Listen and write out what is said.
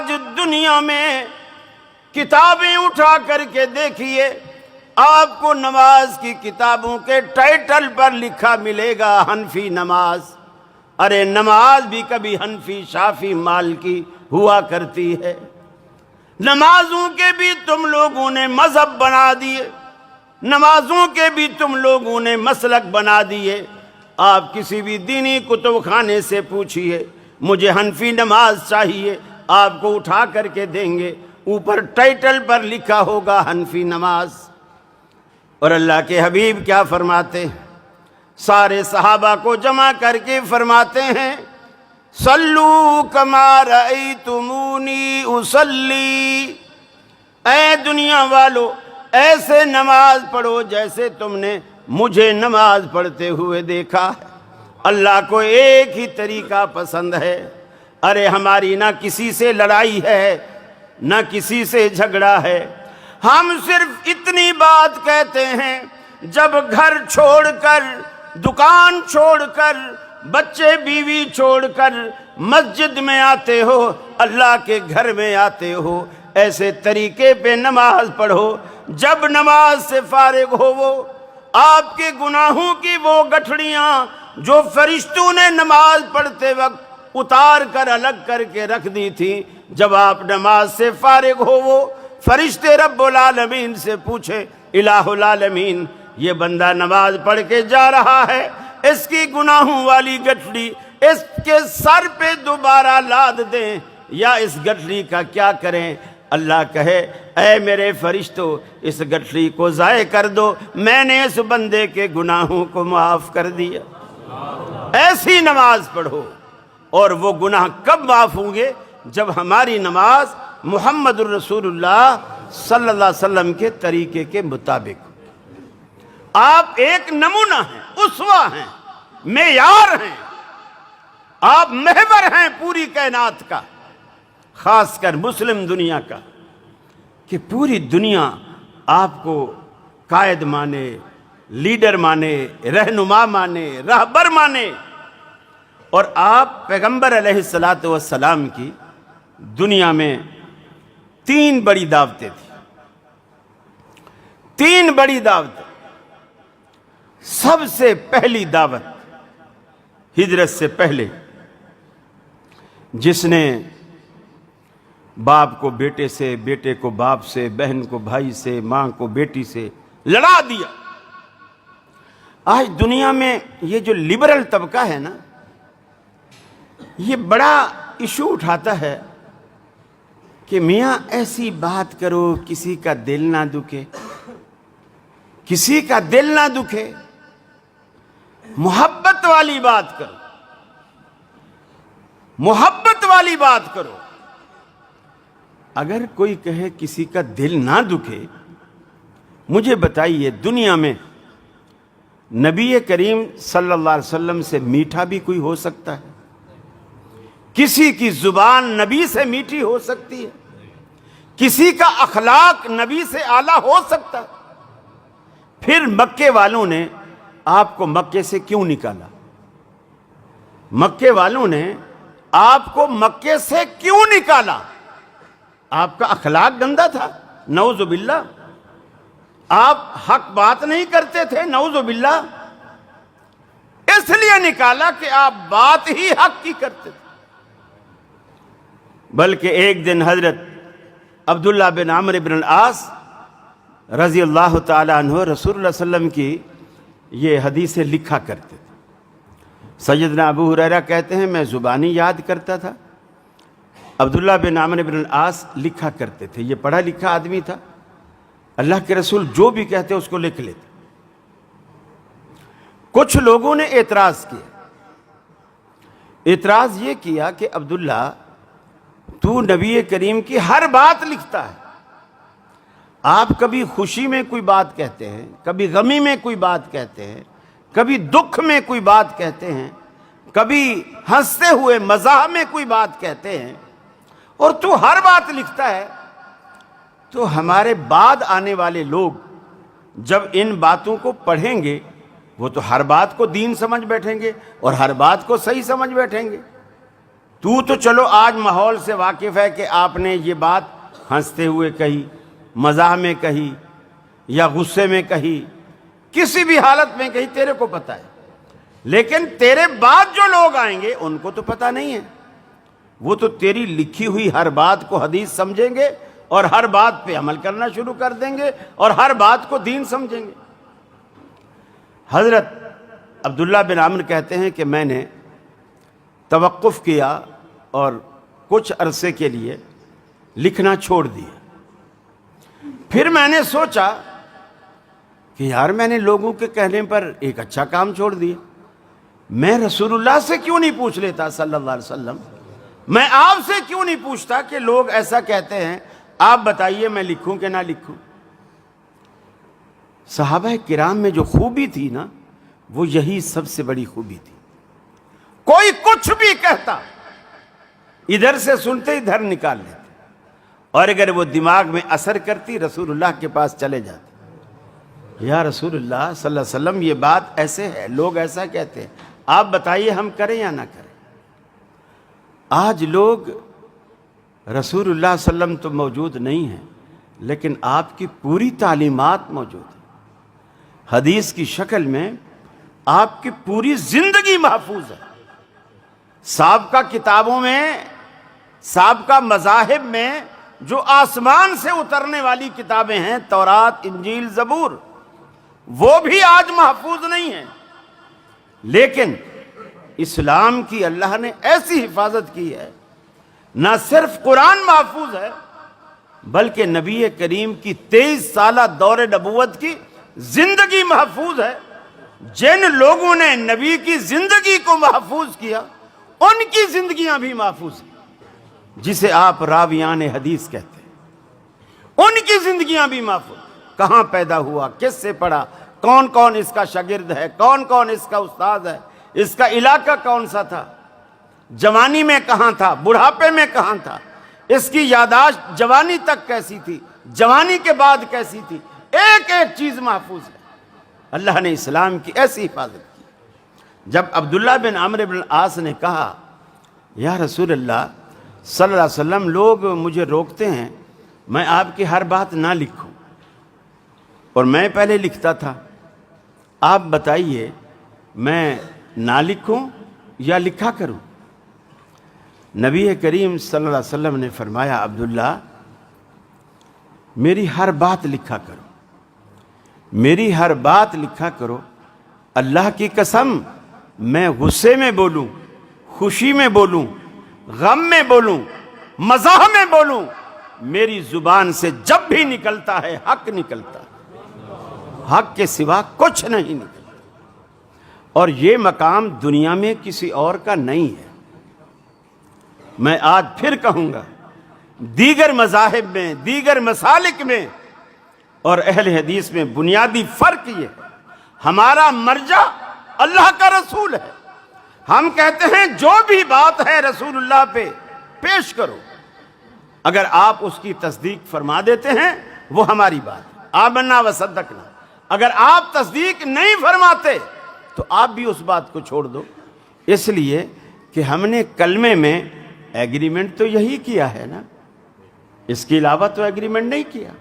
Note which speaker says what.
Speaker 1: آج دنیا میں کتابیں اٹھا کر کے دیکھیے، آپ کو نماز کی کتابوں کے ٹائٹل پر لکھا ملے گا حنفی نماز۔ ارے نماز بھی کبھی حنفی شافی مالکی ہوا کرتی ہے۔ نمازوں کے بھی تم لوگوں نے مذہب بنا دیے، نمازوں کے بھی تم لوگوں نے مسلک بنا دیے۔ آپ کسی بھی دینی کتب خانے سے پوچھئے مجھے حنفی نماز چاہیے، آپ کو اٹھا کر کے دیں گے، اوپر ٹائٹل پر لکھا ہوگا حنفی نماز۔ اور اللہ کے حبیب کیا فرماتے ہیں؟ سارے صحابہ کو جمع کر کے فرماتے ہیں صلو کما رأیتمونی اصلی، اے دنیا والو ایسے نماز پڑھو جیسے تم نے مجھے نماز پڑھتے ہوئے دیکھا۔ اللہ کو ایک ہی طریقہ پسند ہے۔ ارے ہماری نہ کسی سے لڑائی ہے نہ کسی سے جھگڑا ہے، ہم صرف اتنی بات کہتے ہیں جب گھر چھوڑ کر، دکان چھوڑ کر، بچے بیوی چھوڑ کر مسجد میں آتے ہو، اللہ کے گھر میں آتے ہو، ایسے طریقے پہ نماز پڑھو جب نماز سے فارغ ہو وہ آپ کے گناہوں کی وہ گٹھڑیاں جو فرشتوں نے نماز پڑھتے وقت اتار کر الگ کر کے رکھ دی تھی، جب آپ نماز سے فارغ ہو وہ فرشتے رب العالمین سے پوچھے الہ العالمین یہ بندہ نماز پڑھ کے جا رہا ہے، اس کی گناہوں والی گٹھڑی اس کے سر پہ دوبارہ لاد دیں یا اس گٹھڑی کا کیا کریں؟ اللہ کہے اے میرے فرشتوں اس گٹھڑی کو ضائع کر دو، میں نے اس بندے کے گناہوں کو معاف کر دیا۔ ایسی نماز پڑھو۔ اور وہ گناہ کب معاف ہوں گے؟ جب ہماری نماز محمد الرسول اللہ صلی اللہ علیہ وسلم کے طریقے کے مطابق۔ آپ ایک نمونہ ہیں، اسوہ ہیں، معیار ہیں، آپ محور ہیں پوری کائنات کا، خاص کر مسلم دنیا کا، کہ پوری دنیا آپ کو قائد مانے، لیڈر مانے، رہنما مانے، رہبر مانے۔ اور آپ پیغمبر علیہ السلام کی دنیا میں 3 بڑی دعوتیں تھیں، 3 بڑی دعوتیں۔ سب سے پہلی دعوت ہجرت سے پہلے، جس نے باپ کو بیٹے سے، بیٹے کو باپ سے، بہن کو بھائی سے، ماں کو بیٹی سے لڑا دیا۔ آج دنیا میں یہ جو لبرل طبقہ ہے نا، یہ بڑا ایشو اٹھاتا ہے کہ میاں ایسی بات کرو کسی کا دل نہ دکھے، کسی کا دل نہ دکھے، محبت والی بات کرو، محبت والی بات کرو۔ اگر کوئی کہے کسی کا دل نہ دکھے، مجھے بتائیے دنیا میں نبی کریم صلی اللہ علیہ وسلم سے میٹھا بھی کوئی ہو سکتا ہے؟ کسی کی زبان نبی سے میٹھی ہو سکتی ہے؟ کسی کا اخلاق نبی سے اعلیٰ ہو سکتا ہے؟ پھر مکے والوں نے آپ کو مکے سے کیوں نکالا؟ مکے والوں نے آپ کو مکے سے کیوں نکالا؟ آپ کا اخلاق گندا تھا، نعوذ باللہ۔ آپ حق بات نہیں کرتے تھے، نعوذ باللہ۔ اس لیے نکالا کہ آپ بات ہی حق کی کرتے تھے۔ بلکہ ایک دن حضرت عبداللہ بن عمرو بن العاص رضی اللہ تعالیٰ عنہ رسول اللہ صلی اللہ علیہ وسلم کی یہ حدیثیں لکھا کرتے تھے۔ سیدنا ابو ہریرہ کہتے ہیں میں زبانی یاد کرتا تھا، عبداللہ بن عمرو بن العاص لکھا کرتے تھے۔ یہ پڑھا لکھا آدمی تھا، اللہ کے رسول جو بھی کہتے اس کو لکھ لیتے۔ کچھ لوگوں نے اعتراض کیا، اعتراض یہ کیا کہ عبداللہ تو نبی کریم کی ہر بات لکھتا ہے، آپ کبھی خوشی میں کوئی بات کہتے ہیں، کبھی غمی میں کوئی بات کہتے ہیں، کبھی دکھ میں کوئی بات کہتے ہیں، کبھی ہنستے ہوئے مزاح میں کوئی بات کہتے ہیں، اور تو ہر بات لکھتا ہے۔ تو ہمارے بعد آنے والے لوگ جب ان باتوں کو پڑھیں گے وہ تو ہر بات کو دین سمجھ بیٹھیں گے اور ہر بات کو صحیح سمجھ بیٹھیں گے۔ تو چلو آج ماحول سے واقف ہے کہ آپ نے یہ بات ہنستے ہوئے کہی، مزاح میں کہی یا غصے میں کہی، کسی بھی حالت میں کہی، تیرے کو پتہ ہے، لیکن تیرے بعد جو لوگ آئیں گے ان کو تو پتہ نہیں ہے، وہ تو تیری لکھی ہوئی ہر بات کو حدیث سمجھیں گے اور ہر بات پہ عمل کرنا شروع کر دیں گے اور ہر بات کو دین سمجھیں گے۔ حضرت عبداللہ بن عمرو کہتے ہیں کہ میں نے توقف کیا اور کچھ عرصے کے لیے لکھنا چھوڑ دیا۔ پھر میں نے سوچا کہ یار میں نے لوگوں کے کہنے پر ایک اچھا کام چھوڑ دیا، میں رسول اللہ سے کیوں نہیں پوچھ لیتا صلی اللہ علیہ وسلم، میں آپ سے کیوں نہیں پوچھتا کہ لوگ ایسا کہتے ہیں، آپ بتائیے میں لکھوں کہ نہ لکھوں۔ صحابہ کرام میں جو خوبی تھی نا، وہ یہی سب سے بڑی خوبی تھی۔ کوئی کچھ بھی کہتا، ادھر سے سنتے ادھر نکال لیتے، اور اگر وہ دماغ میں اثر کرتی رسول اللہ کے پاس چلے جاتے، یا رسول اللہ صلی اللہ علیہ وسلم یہ بات ایسے ہے، لوگ ایسا کہتے ہیں، آپ بتائیے ہم کریں یا نہ کریں۔ آج لوگ رسول اللہ صلی اللہ علیہ وسلم تو موجود نہیں ہیں، لیکن آپ کی پوری تعلیمات موجود ہیں، حدیث کی شکل میں آپ کی پوری زندگی محفوظ ہے۔ سابقہ کتابوں میں، سابقہ مذاہب میں جو آسمان سے اترنے والی کتابیں ہیں، تورات، انجیل، زبور، وہ بھی آج محفوظ نہیں ہیں، لیکن اسلام کی اللہ نے ایسی حفاظت کی ہے، نہ صرف قرآن محفوظ ہے بلکہ نبی کریم کی 23 سالہ دور نبوت کی زندگی محفوظ ہے۔ جن لوگوں نے نبی کی زندگی کو محفوظ کیا ان کی زندگیاں بھی محفوظ ہیں، جسے آپ راویان حدیث کہتے ہیں، ان کی زندگیاں بھی محفوظ۔ کہاں پیدا ہوا، کس سے پڑھا، کون کون اس کا شاگرد ہے، کون کون اس کا استاد ہے، اس کا علاقہ کون سا تھا، جوانی میں کہاں تھا، بڑھاپے میں کہاں تھا، اس کی یاداشت جوانی تک کیسی تھی، جوانی کے بعد کیسی تھی، ایک ایک چیز محفوظ ہے۔ اللہ نے اسلام کی ایسی حفاظت کی۔ جب عبداللہ بن عمرو بن العاص نے کہا یا رسول اللہ صلی اللہ علیہ وسلم، لوگ مجھے روکتے ہیں میں آپ کی ہر بات نہ لکھوں، اور میں پہلے لکھتا تھا، آپ بتائیے میں نہ لکھوں یا لکھا کروں؟ نبی کریم صلی اللہ علیہ وسلم نے فرمایا، عبداللہ میری ہر بات لکھا کرو، میری ہر بات لکھا کرو، اللہ کی قسم میں غصے میں بولوں، خوشی میں بولوں، غم میں بولوں، مزاح میں بولوں، میری زبان سے جب بھی نکلتا ہے حق نکلتا ہے، حق کے سوا کچھ نہیں نکلتا، اور یہ مقام دنیا میں کسی اور کا نہیں ہے۔ میں آج پھر کہوں گا، دیگر مذاہب میں، دیگر مسالک میں اور اہل حدیث میں بنیادی فرق یہ ہے، ہمارا مرجع اللہ کا رسول ہے۔ ہم کہتے ہیں جو بھی بات ہے رسول اللہ پہ پیش کرو، اگر آپ اس کی تصدیق فرما دیتے ہیں وہ ہماری بات ہے، آمنا و صدقنا۔ اگر آپ تصدیق نہیں فرماتے تو آپ بھی اس بات کو چھوڑ دو، اس لیے کہ ہم نے کلمے میں ایگریمنٹ تو یہی کیا ہے نا، اس کے علاوہ تو ایگریمنٹ نہیں کیا۔